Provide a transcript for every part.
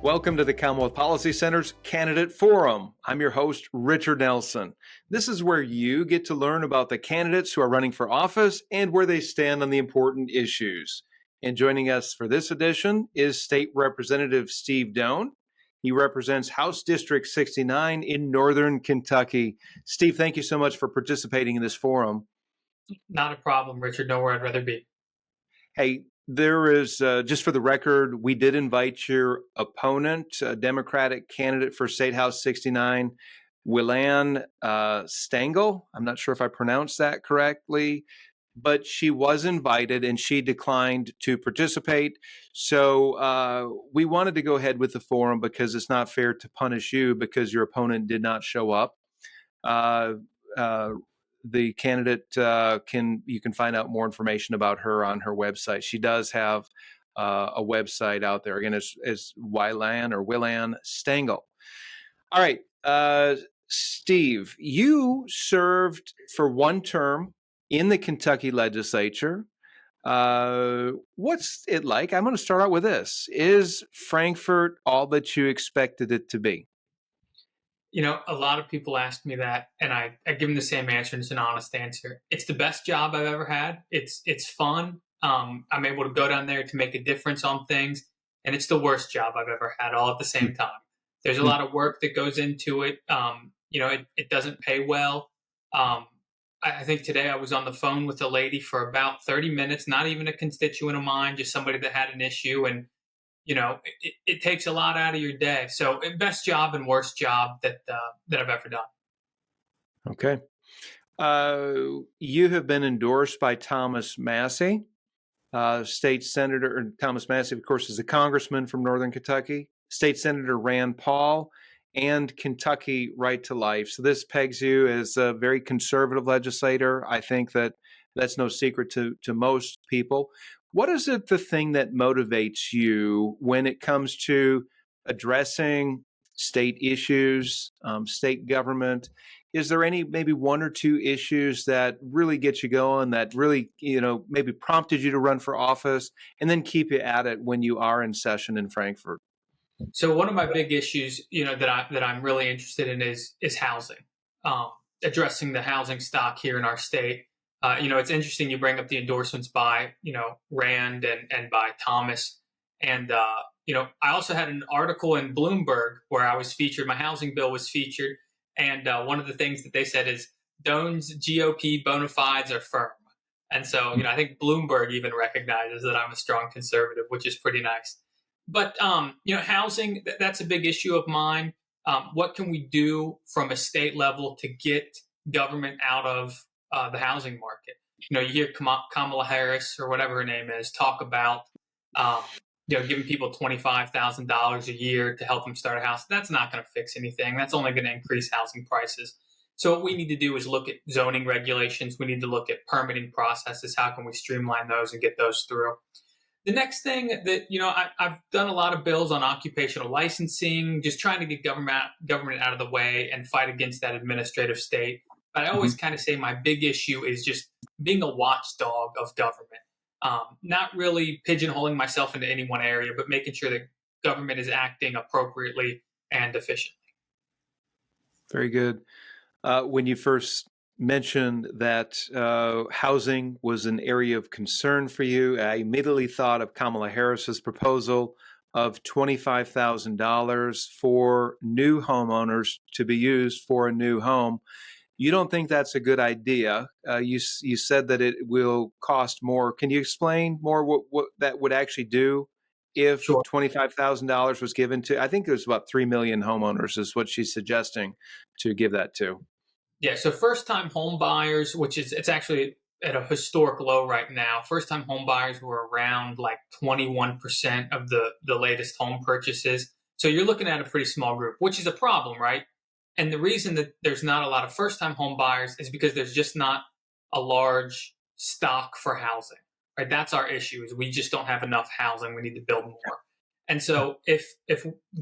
Welcome to the Commonwealth Policy Center's Candidate Forum. I'm your host, Richard Nelson. This is where you get to learn about the candidates who are running for office and where they stand on the important issues. And joining us for this edition is State Representative Steve Doan. He represents House District 69 in Northern Kentucky. Steve, thank you so much for participating in this forum. Not a problem, Richard. Nowhere I'd rather be. Hey, there is, just for the record, we did invite your opponent, a Democratic candidate for State House 69, Willan Stengel. I'm not sure if I pronounced that correctly, but she was invited and she declined to participate. So we wanted to go ahead with the forum because it's not fair to punish you because your opponent did not show up. The candidate you can find out more information about her on her website. She does have a website out there. Again, it's Willan Stengel. All right, Steve, you served for one term in the Kentucky legislature. What's it like? I'm going to start out with this. Is Frankfort all that you expected it to be? You know, a lot of people ask me that, and I give them the same answer, and it's an honest answer. It's the best job I've ever had. It's fun. I'm able to go down there to make a difference on things, and it's the worst job I've ever had all at the same time. There's a lot of work that goes into it. It doesn't pay well. I think today I was on the phone with a lady for about 30 minutes, not even a constituent of mine, just somebody that had an issue, and it takes a lot out of your day. So best job and worst job that I've ever done. Okay. You have been endorsed by Thomas Massie, State Senator. Thomas Massie, of course, is a congressman from Northern Kentucky. State Senator Rand Paul and Kentucky Right to Life. So this pegs you as a very conservative legislator. I think that's no secret to most people. What is it, the thing that motivates you when it comes to addressing state issues, state government? Is there maybe one or two issues that really get you going, that really, maybe prompted you to run for office and then keep you at it when you are in session in Frankfort? So one of my big issues, that I'm really interested in is housing, addressing the housing stock here in our state. It's interesting you bring up the endorsements by, Rand and by Thomas. And, I also had an article in Bloomberg where I was featured. My housing bill was featured. And one of the things that they said is Doan's GOP bona fides are firm. And so, I think Bloomberg even recognizes that I'm a strong conservative, which is pretty nice. But, housing, that's a big issue of mine. What can we do from a state level to get government out of the housing market? You hear Kamala Harris or whatever her name is talk about, giving people $25,000 a year to help them start a house. That's not going to fix anything. That's only going to increase housing prices. So what we need to do is look at zoning regulations. We need to look at permitting processes. How can we streamline those and get those through? The next thing that, I've done a lot of bills on occupational licensing, just trying to get government out of the way and fight against that administrative state. But I always kind of say my big issue is just being a watchdog of government, not really pigeonholing myself into any one area, but making sure that government is acting appropriately and efficiently. Very good. When you first mentioned that housing was an area of concern for you, I immediately thought of Kamala Harris's proposal of $25,000 for new homeowners to be used for a new home. You don't think that's a good idea. You said that it will cost more. Can you explain more what that would actually do if Sure. $25,000 was given to, I think there's about 3 million homeowners is what she's suggesting to give that to. Yeah, so first-time home buyers, it's actually at a historic low right now. First-time home buyers were around like 21% of the latest home purchases. So you're looking at a pretty small group, which is a problem, right? And the reason that there's not a lot of first-time home buyers is because there's just not a large stock for housing, right? That's our issue, is we just don't have enough housing. We need to build more. And so if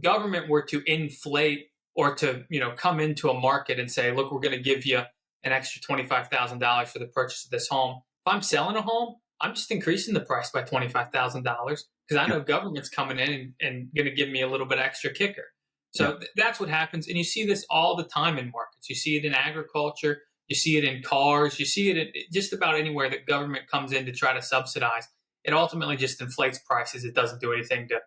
government were to inflate or to, come into a market and say, look, we're going to give you an extra $25,000 for the purchase of this home. If I'm selling a home, I'm just increasing the price by $25,000 because I Yeah. know government's coming in and going to give me a little bit extra kicker. Yeah. So that's what happens. And you see this all the time in markets. You see it in agriculture. You see it in cars. You see it in just about anywhere that government comes in to try to subsidize. It ultimately just inflates prices. It doesn't do anything to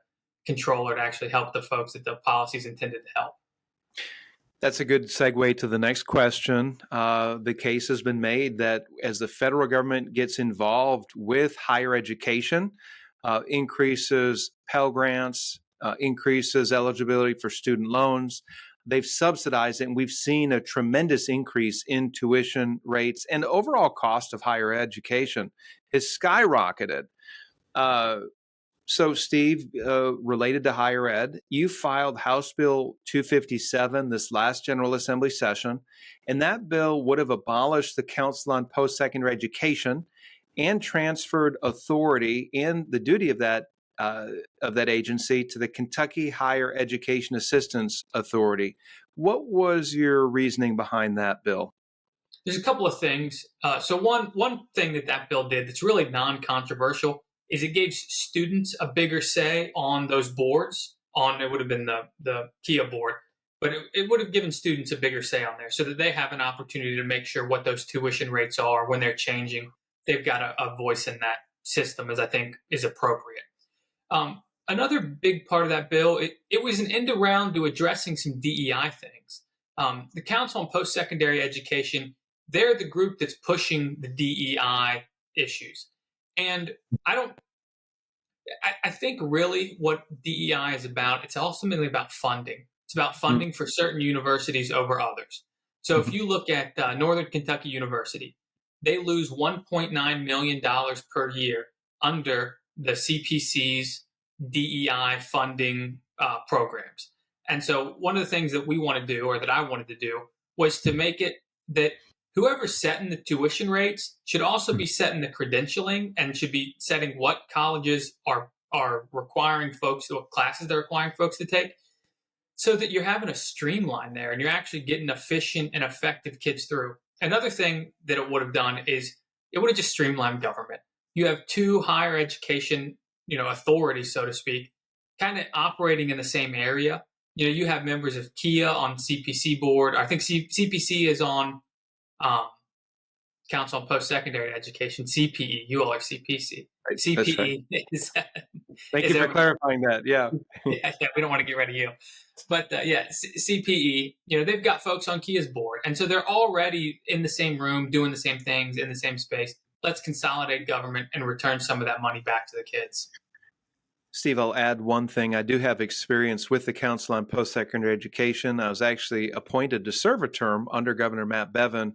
control or to actually help the folks that the policy is intended to help. That's a good segue to the next question. The case has been made that as the federal government gets involved with higher education, increases Pell Grants, increases eligibility for student loans, they've subsidized it, and we've seen a tremendous increase in tuition rates, and overall cost of higher education has skyrocketed. Uh, so, Steve, related to higher ed, you filed House Bill 257 this last General Assembly session, and that bill would have abolished the Council on Post-Secondary Education and transferred authority and the duty of that agency to the Kentucky Higher Education Assistance Authority. What was your reasoning behind that bill? There's a couple of things. So one thing that bill did that's really non-controversial is it gave students a bigger say on those boards. On it would have been the Kia board, but it would have given students a bigger say on there, so that they have an opportunity to make sure what those tuition rates are when they're changing. They've got a voice in that system, as I think is appropriate. Another big part of that bill, it was an end around to addressing some DEI things. The Council on Post-Secondary Education, they're the group that's pushing the DEI issues. And I think really what DEI is about, it's ultimately about funding. It's about funding for certain universities over others. So if you look at Northern Kentucky University, they lose $1.9 million per year under the CPC's DEI funding programs. And so one of the things that we want to do, or that I wanted to do, was to make it that whoever's setting the tuition rates should also be setting the credentialing and should be setting what colleges are requiring folks, what classes they're requiring folks to take, so that you're having a streamline there and you're actually getting efficient and effective kids through. Another thing that it would have done is it would have just streamlined government. You have two higher education, authorities, so to speak, kind of operating in the same area. You have members of Kia on CPC board. I think CPC is on Council on Post-Secondary Education, CPE. You all are CPC. Right. CPE Right. is. Thank you for clarifying that. Yeah. Yeah, we don't want to get rid of you. But CPE, they've got folks on Kia's board. And so they're already in the same room, doing the same things in the same space. Let's consolidate government and return some of that money back to the kids. Steve, I'll add one thing. I do have experience with the Council on Post-Secondary Education. I was actually appointed to serve a term under Governor Matt Bevin.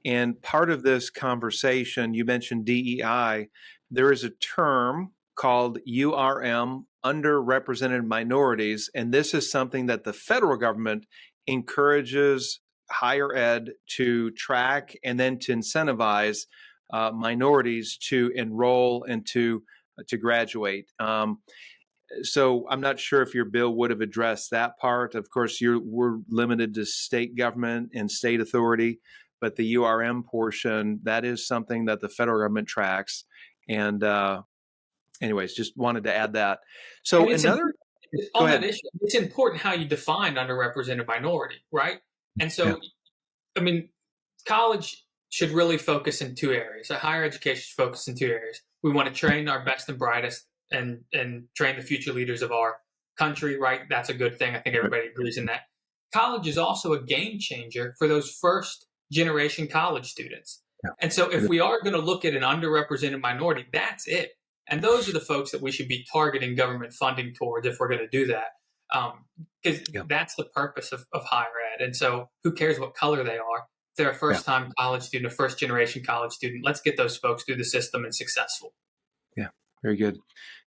And part of this conversation, you mentioned DEI. There is a term called URM, underrepresented minorities. And this is something that the federal government encourages higher ed to track and then to incentivize minorities to enroll and to graduate. So I'm not sure if your bill would have addressed that part. Of course, we're limited to state government and state authority, but the URM portion, that is something that the federal government tracks. And anyways, just wanted to add that. So on that issue, it's important how you define underrepresented minority, right? And so, yeah. College should really focus in two areas. Higher education should focus in two areas. We want to train our best and brightest and train the future leaders of our country, right? That's a good thing. I think everybody agrees in that. College is also a game changer for those first generation college students. Yeah. And so if we are going to look at an underrepresented minority, that's it. And those are the folks that we should be targeting government funding towards if we're going to do that. Because that's the purpose of higher ed. And so who cares what color they are? If they're a first-time college student, a first-generation college student, let's get those folks through the system and successful. Yeah, very good.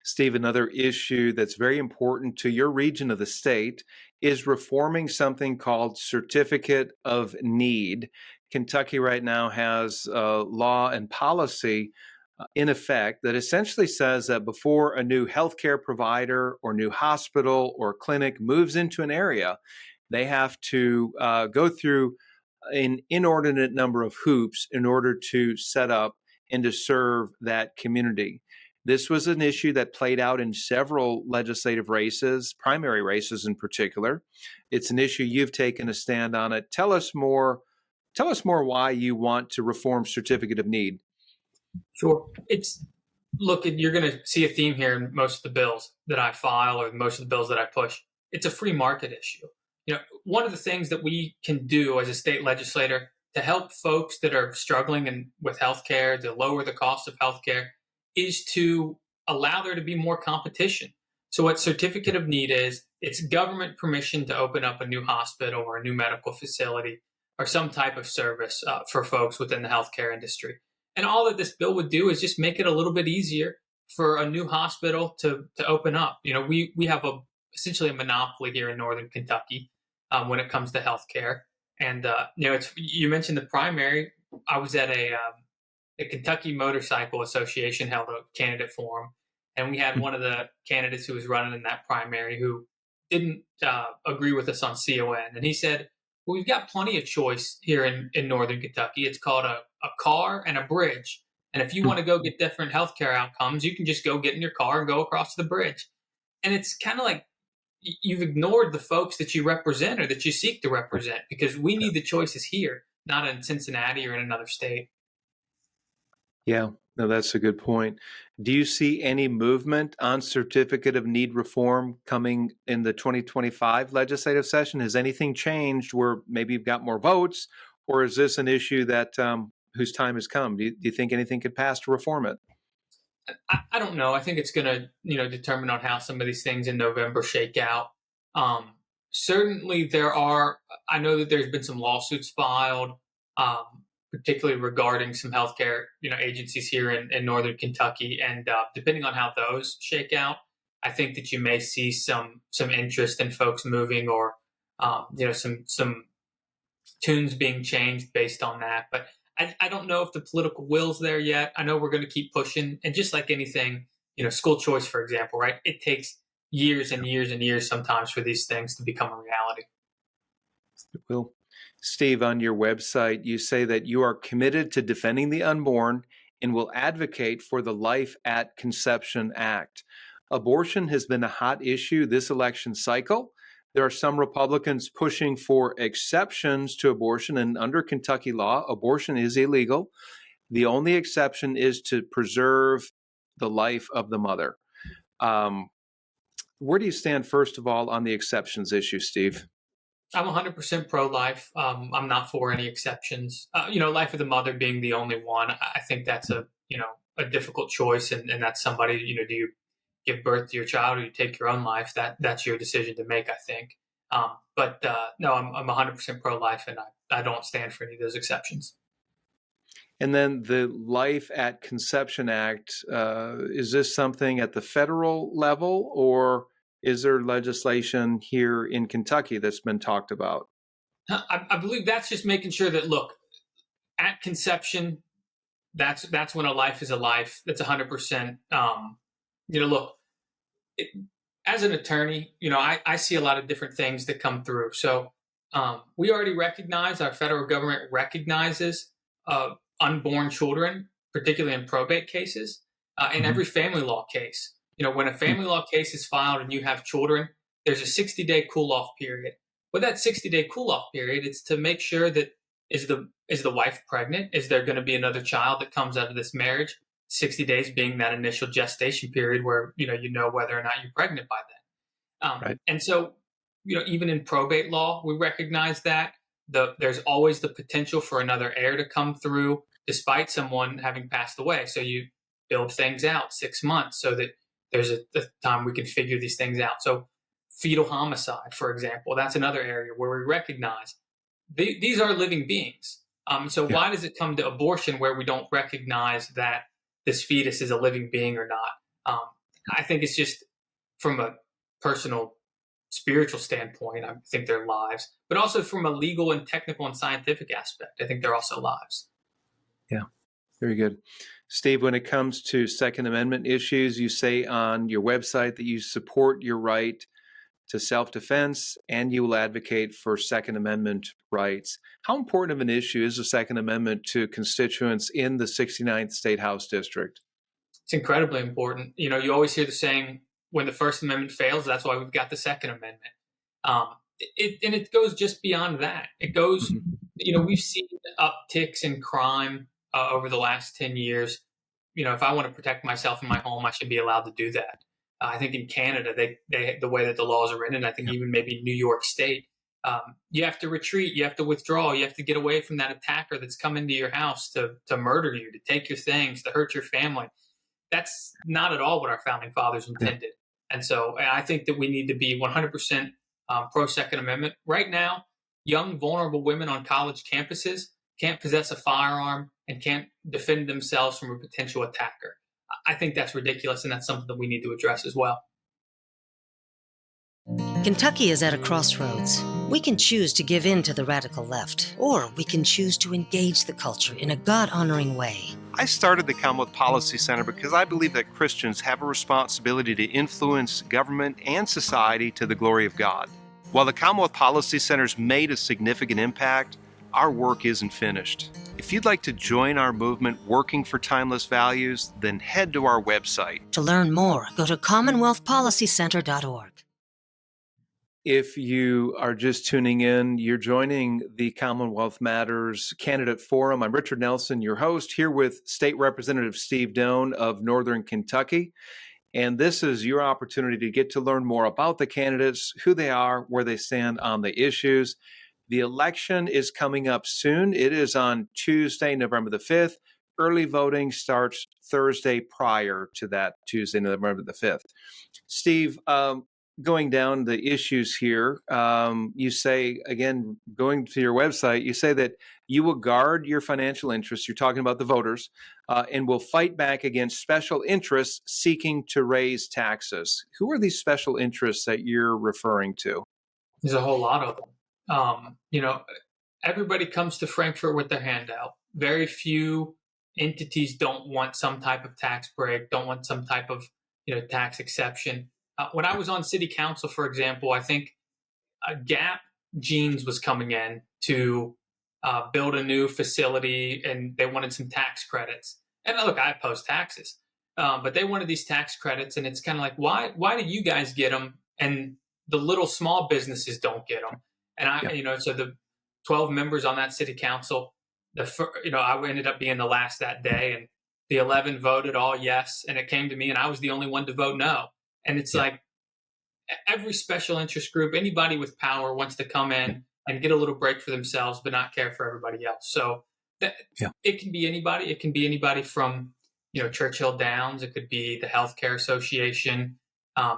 Steve, another issue that's very important to your region of the state is reforming something called Certificate of Need. Kentucky right now has a law and policy in effect that essentially says that before a new healthcare provider or new hospital or clinic moves into an area, they have to go through an inordinate number of hoops in order to set up and to serve that community. This was an issue that played out in several legislative races, primary races in particular. It's an issue you've taken a stand on it. Tell us more. Tell us more why you want to reform certificate of need. Sure. Look, you're going to see a theme here in most of the bills that I file or most of the bills that I push. It's a free market issue. One of the things that we can do as a state legislator to help folks that are struggling with healthcare, to lower the cost of healthcare, is to allow there to be more competition. So what certificate of need is, it's government permission to open up a new hospital or a new medical facility or some type of service for folks within the healthcare industry. And all that this bill would do is just make it a little bit easier for a new hospital to open up. We have essentially a monopoly here in Northern Kentucky when it comes to healthcare. And you mentioned the primary. I was at the Kentucky Motorcycle Association held a candidate forum, and we had one of the candidates who was running in that primary who didn't agree with us on CON, and he said, "Well, we've got plenty of choice here in Northern Kentucky. It's called a car and a bridge. And if you want to go get different healthcare outcomes, you can just go get in your car and go across the bridge." And it's kind of like you've ignored the folks that you represent or that you seek to represent, because we need the choices here, not in Cincinnati or in another state. Yeah, no, that's a good point. Do you see any movement on certificate of need reform coming in the 2025 legislative session? Has anything changed where maybe you've got more votes, or is this an issue that whose time has come? Do you think anything could pass to reform it? I don't know. I think it's going to determine on how some of these things in November shake out. Certainly, I know that there's been some lawsuits filed, particularly regarding some healthcare agencies here in Northern Kentucky, and depending on how those shake out, I think that you may see some interest in folks moving, or some tunes being changed based on that. But I don't know if the political will's there yet. I know we're going to keep pushing. And just like anything, school choice, for example, right? It takes years and years and years sometimes for these things to become a reality. Well, Steve, on your website, you say that you are committed to defending the unborn and will advocate for the Life at Conception Act. Abortion has been a hot issue this election cycle. There are some Republicans pushing for exceptions to abortion, and under Kentucky law, abortion is illegal. The only exception is to preserve the life of the mother. Where do you stand, first of all, on the exceptions issue, Steve? I'm 100% pro-life. I'm not for any exceptions. Life of the mother being the only one. I think that's a difficult choice, and that's somebody. Do you give birth to your child or you take your own life? That's your decision to make, I think. But no, I'm 100% pro-life, and I don't stand for any of those exceptions. And then the Life at Conception Act, is this something at the federal level, or is there legislation here in Kentucky that's been talked about? I believe that's just making sure that, look, at conception, that's when a life is a life. That's 100%. Look, as an attorney, I see a lot of different things that come through. So we already recognize, our federal government recognizes unborn children, particularly in probate cases, in every family law case. When a family law case is filed and you have children, there's a 60-day cool-off period. With that 60-day cool-off period, it's to make sure that is the wife pregnant? Is there going to be another child that comes out of this marriage? 60 days being that initial gestation period where you know whether or not you're pregnant by then. Right. And so, even in probate law, we recognize that there's always the potential for another heir to come through despite someone having passed away. So you build things out 6 months so that there's a time we can figure these things out. So fetal homicide, for example, that's another area where we recognize these are living beings. Why does it come to abortion where we don't recognize that this fetus is a living being or not? I think it's just from a personal, spiritual standpoint, I think they're lives, but also from a legal and technical and scientific aspect, I think they're also lives. Yeah, very good. Steve, when it comes to Second Amendment issues, you say on your website that you support your right to self-defense, and you will advocate for Second Amendment rights. How important of an issue is the Second Amendment to constituents in the 69th State House District? It's incredibly important. You always hear the saying, when the First Amendment fails, that's why we've got the Second Amendment. And it goes just beyond that. It goes, we've seen upticks in crime over the last 10 years. If I want to protect myself in my home, I should be allowed to do that. I think in Canada, they the way that the laws are written, I think even maybe New York State, you have to retreat, you have to withdraw, you have to get away from that attacker that's come into your house to murder you, to take your things, to hurt your family. That's not at all what our founding fathers intended. And so I think that we need to be 100% pro Second Amendment. Right now, young, vulnerable women on college campuses can't possess a firearm and can't defend themselves from a potential attacker. I think that's ridiculous, and that's something that we need to address as well. Kentucky is at a crossroads. We can choose to give in to the radical left, or we can choose to engage the culture in a God-honoring way. I started the Commonwealth Policy Center because I believe that Christians have a responsibility to influence government and society to the glory of God. While the Commonwealth Policy Center's made a significant impact, our work isn't finished. If you'd like to join our movement working for timeless values, then head to our website. To learn more, go to commonwealthpolicycenter.org. If you are just tuning in, you're joining the Commonwealth Matters Candidate Forum. I'm Richard Nelson, your host, here with State Representative Steve Doan of Northern Kentucky. And this is your opportunity to get to learn more about the candidates, who they are, where they stand on the issues. The election is coming up soon. It is on Tuesday, November the 5th. Early voting starts Thursday prior to that Tuesday, November the 5th. Steve, going down the issues here, you say, again, going to your website, you say that you will guard your financial interests. You're talking about the voters, and will fight back against special interests seeking to raise taxes. Who are these special interests that you're referring to? There's a whole lot of them. Everybody comes to Frankfurt with their hand out. Very few entities don't want some type of tax break, don't want some type of tax exception. When I was on city council, for example, I think Gap Jeans was coming in to build a new facility, and they wanted some tax credits. And look, I oppose taxes, but they wanted these tax credits, and it's kind of like, why do you guys get them and the little small businesses don't get them? And so the 12 members on that city council, I ended up being the last that day, and the 11 voted all yes, and it came to me, and I was the only one to vote no. And it's like every special interest group, anybody with power wants to come in and get a little break for themselves, but not care for everybody else. So it can be anybody. It can be anybody from, Churchill Downs. It could be the Healthcare Association. I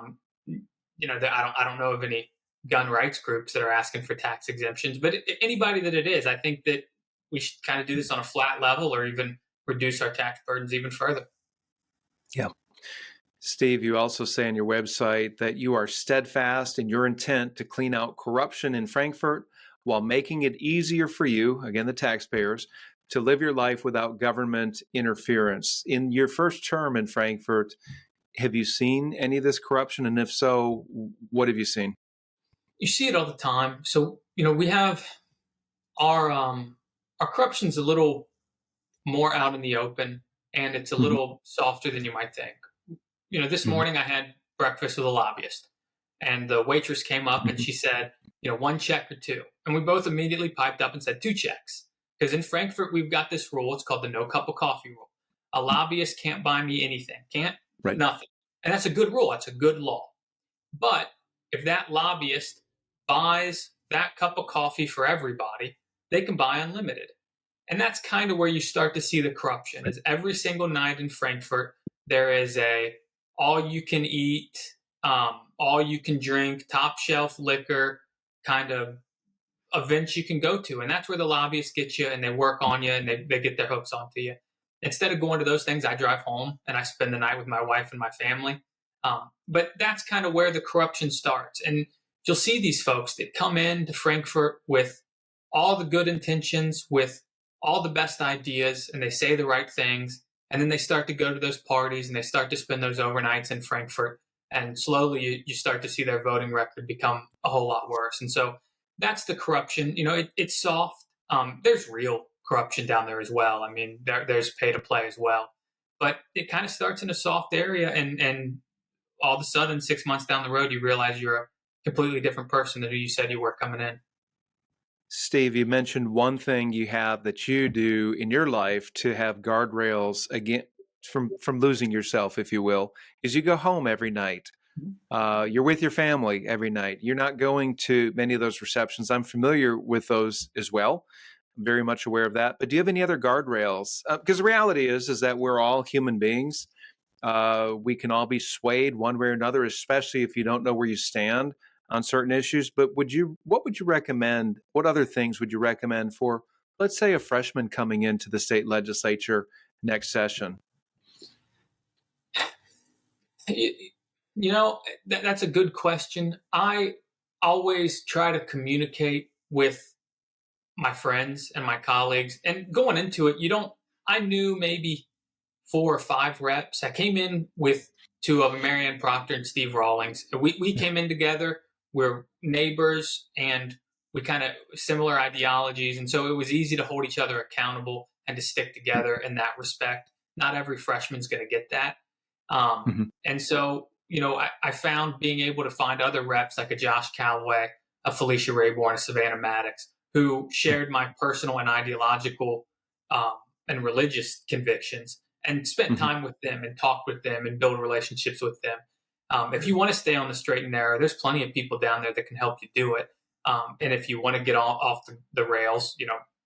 don't know of any gun rights groups that are asking for tax exemptions, but anybody that it is, I think that we should kind of do this on a flat level, or even reduce our tax burdens even further. Yeah. Steve, you also say on your website that you are steadfast in your intent to clean out corruption in Frankfurt while making it easier for you, again, the taxpayers, to live your life without government interference. In your first term in Frankfurt, have you seen any of this corruption? And if so, what have you seen? You see it all the time. So, we have our corruption's a little more out in the open, and it's a little softer than you might think. This morning I had breakfast with a lobbyist, and the waitress came up and she said, one check or two. And we both immediately piped up and said 2 checks. Because in Frankfurt, we've got this rule. It's called the no cup of coffee rule. A lobbyist can't buy me anything. Can't? Right. Nothing. And that's a good rule. That's a good law. But if that lobbyist buys that cup of coffee for everybody, they can buy unlimited. And that's kind of where you start to see the corruption. Is every single night in Frankfurt, there is a all you can eat, all you can drink, top shelf liquor kind of events you can go to. And that's where the lobbyists get you, and they work on you, and they get their hooks onto you. Instead of going to those things, I drive home and I spend the night with my wife and my family. But that's kind of where the corruption starts. And you'll see these folks that come into Frankfurt with all the good intentions, with all the best ideas, and they say the right things. And then they start to go to those parties, and they start to spend those overnights in Frankfurt. And slowly you start to see their voting record become a whole lot worse. And so that's the corruption. It's soft. There's real corruption down there as well. I mean, there's pay to play as well. But it kind of starts in a soft area, and all of a sudden, 6 months down the road, you realize you're a completely different person than who you said you were coming in. Steve, you mentioned one thing you have that you do in your life to have guardrails again from losing yourself, if you will, is you go home every night. You're with your family every night. You're not going to many of those receptions. I'm familiar with those as well. I'm very much aware of that. But do you have any other guardrails? Because the reality is that we're all human beings. We can all be swayed one way or another, especially if you don't know where you stand on certain issues. But what would you recommend? What other things would you recommend for, let's say, a freshman coming into the state legislature next session? That's a good question. I always try to communicate with my friends and my colleagues. And going into it, I knew maybe 4 or 5 reps. I came in with 2 of them, Marianne Proctor and Steve Rawlings. We came in together. We're neighbors, and we kind of similar ideologies. And so it was easy to hold each other accountable and to stick together in that respect. Not every freshman's going to get that. And so, I found being able to find other reps like a Josh Calloway, a Felicia Rayborn, a Savannah Maddox, who shared my personal and ideological and religious convictions, and spent time with them and talked with them and build relationships with them. If you want to stay on the straight and narrow, there's plenty of people down there that can help you do it. And if you want to get off the rails,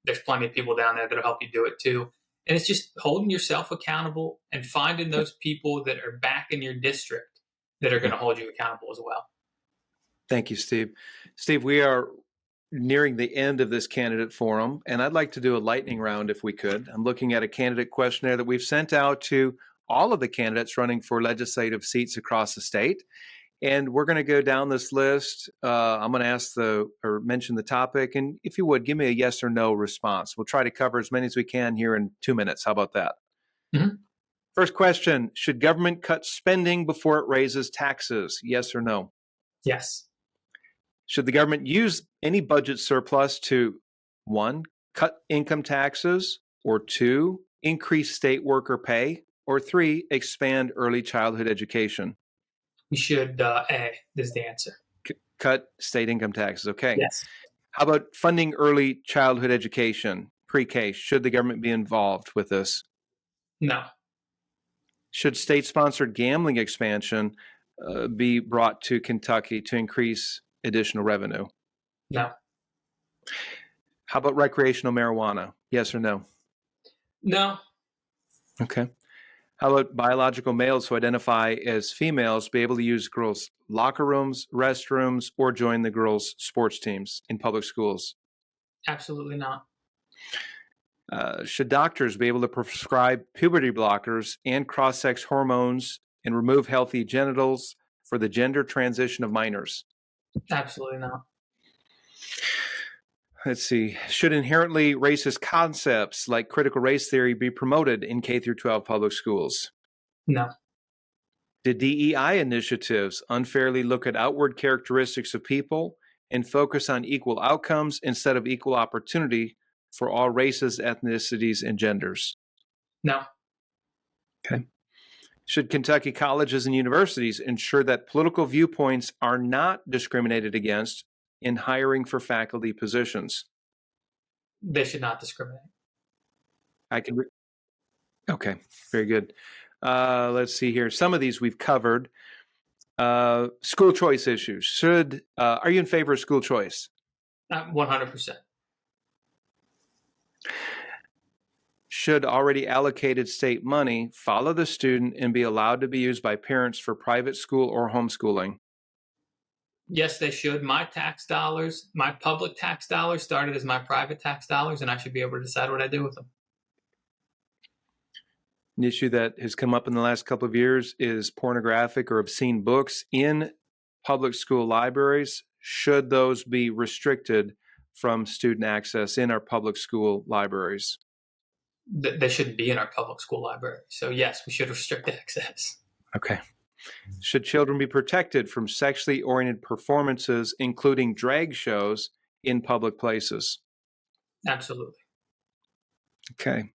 there's plenty of people down there that'll help you do it too. And it's just holding yourself accountable and finding those people that are back in your district that are going to hold you accountable as well. Thank you, Steve. Steve, we are nearing the end of this candidate forum, and I'd like to do a lightning round if we could. I'm looking at a candidate questionnaire that we've sent out to all of the candidates running for legislative seats across the state. And we're going to go down this list. I'm going to mention the topic. And if you would, give me a yes or no response. We'll try to cover as many as we can here in 2 minutes. How about that? Mm-hmm. First question, should government cut spending before it raises taxes? Yes or no? Yes. Should the government use any budget surplus to, 1, cut income taxes, or 2, increase state worker pay, or 3, expand early childhood education? We should, A is the answer. Cut state income taxes. Okay. Yes. How about funding early childhood education, pre-K? Should the government be involved with this? No. Should state-sponsored gambling expansion be brought to Kentucky to increase additional revenue? No. How about recreational marijuana? Yes or no? No. Okay. How about biological males who identify as females be able to use girls' locker rooms, restrooms, or join the girls' sports teams in public schools? Absolutely not. Should doctors be able to prescribe puberty blockers and cross-sex hormones and remove healthy genitals for the gender transition of minors? Absolutely not. Let's see. Should inherently racist concepts like critical race theory be promoted in K through 12 public schools? No. Did DEI initiatives unfairly look at outward characteristics of people and focus on equal outcomes instead of equal opportunity for all races, ethnicities, and genders? No. Okay. Should Kentucky colleges and universities ensure that political viewpoints are not discriminated against in hiring for faculty positions? They should not discriminate. Okay, very good. Let's see here. Some of these we've covered. School choice issues. Are you in favor of school choice? 100%. Should already allocated state money follow the student and be allowed to be used by parents for private school or homeschooling? Yes, they should. My tax dollars, my public tax dollars started as my private tax dollars, and I should be able to decide what I do with them. An issue that has come up in the last couple of years is pornographic or obscene books in public school libraries. Should those be restricted from student access in our public school libraries? They shouldn't be in our public school library. So yes, we should restrict access. Okay. Should children be protected from sexually oriented performances, including drag shows, in public places? Absolutely. Okay.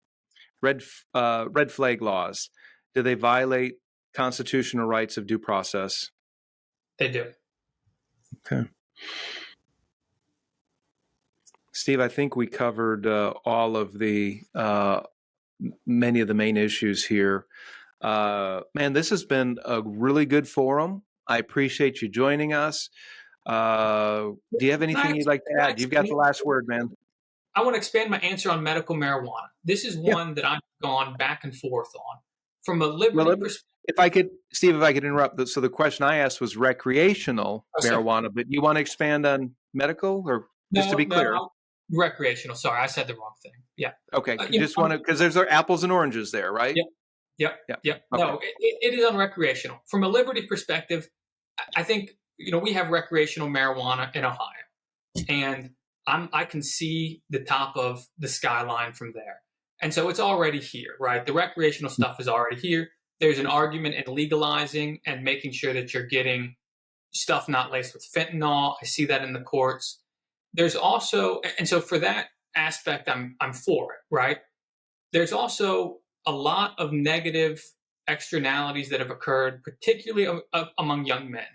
Red flag laws. Do they violate constitutional rights of due process? They do. Okay. Steve, I think we covered all of the many of the main issues here. Man, this has been a really good forum. I appreciate you joining us. Do you have anything you'd like to add? You've got the last word, man. I want to expand my answer on medical marijuana. This is one that I've gone back and forth on. From a liberty perspective. If I could, Steve, if I could interrupt. So the question I asked was recreational marijuana, but you want to expand on medical, or just to be clear? Recreational. Sorry, I said the wrong thing. Yeah. Okay. Just want to, because there's apples and oranges there, right? Yep. Okay. No, it is on recreational. From a liberty perspective, I think, we have recreational marijuana in Ohio, and I can see the top of the skyline from there. And so it's already here, right? The recreational stuff is already here. There's an argument in legalizing and making sure that you're getting stuff not laced with fentanyl. I see that in the courts. There's also, and so for that aspect, I'm for it, right? There's also a lot of negative externalities that have occurred, particularly among young men.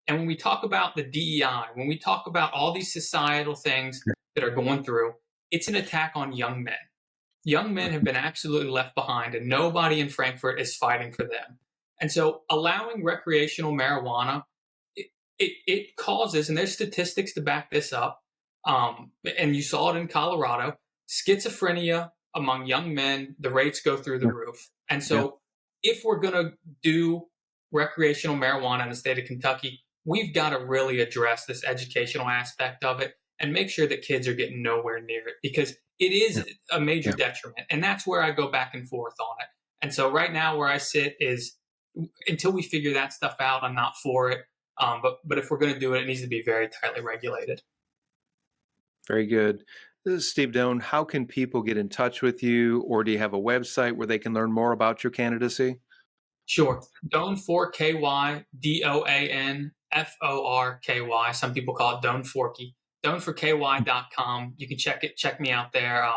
And when we talk about the DEI, when we talk about all these societal things that are going through, it's an attack on young men. Young men have been absolutely left behind, and nobody in Frankfurt is fighting for them. And so allowing recreational marijuana, it causes, and there's statistics to back this up, and you saw it in Colorado, schizophrenia among young men, the rates go through the roof. And so if we're going to do recreational marijuana in the state of Kentucky, we've got to really address this educational aspect of it and make sure that kids are getting nowhere near it, because it is a major detriment. And that's where I go back and forth on it. And so right now where I sit is, until we figure that stuff out, I'm not for it. But if we're going to do it, it needs to be very tightly regulated. Very good. This is Steve Doan. How can people get in touch with you, or do you have a website where they can learn more about your candidacy? Sure. Doan4KY, DOANFORKY. Some people call it Doan Forky. Doan4KY.com. You can check me out there.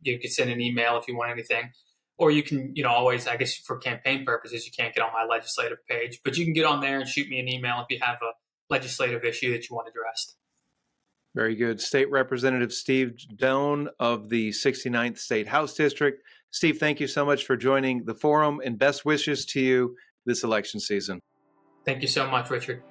You can send an email if you want anything. Or you can, always, I guess for campaign purposes, you can't get on my legislative page, but you can get on there and shoot me an email if you have a legislative issue that you want addressed. Very good. State Representative Steve Doan of the 69th State House District. Steve, thank you so much for joining the forum, and best wishes to you this election season. Thank you so much, Richard.